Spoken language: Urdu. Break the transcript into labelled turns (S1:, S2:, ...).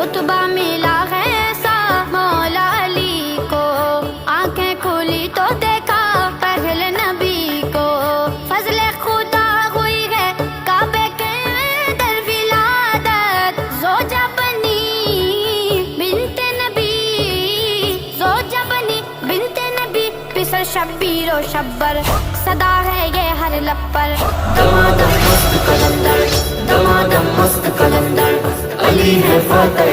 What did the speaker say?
S1: رتبہ ملا ہے ایسا مولا علی کو، آنکھیں کھولی تو دیکھا پہل نبی کو، فضل خدا ہوئی ہے کعبے کے در ولادت، زوجہ بنی بنت نبی، زوجہ بنی بنت نبی، پسر شبیر و شبر، صدا ہے یہ ہر لب پر،
S2: دمادم مست قلندر، دمادم مست قلندر، علی ہے فاتح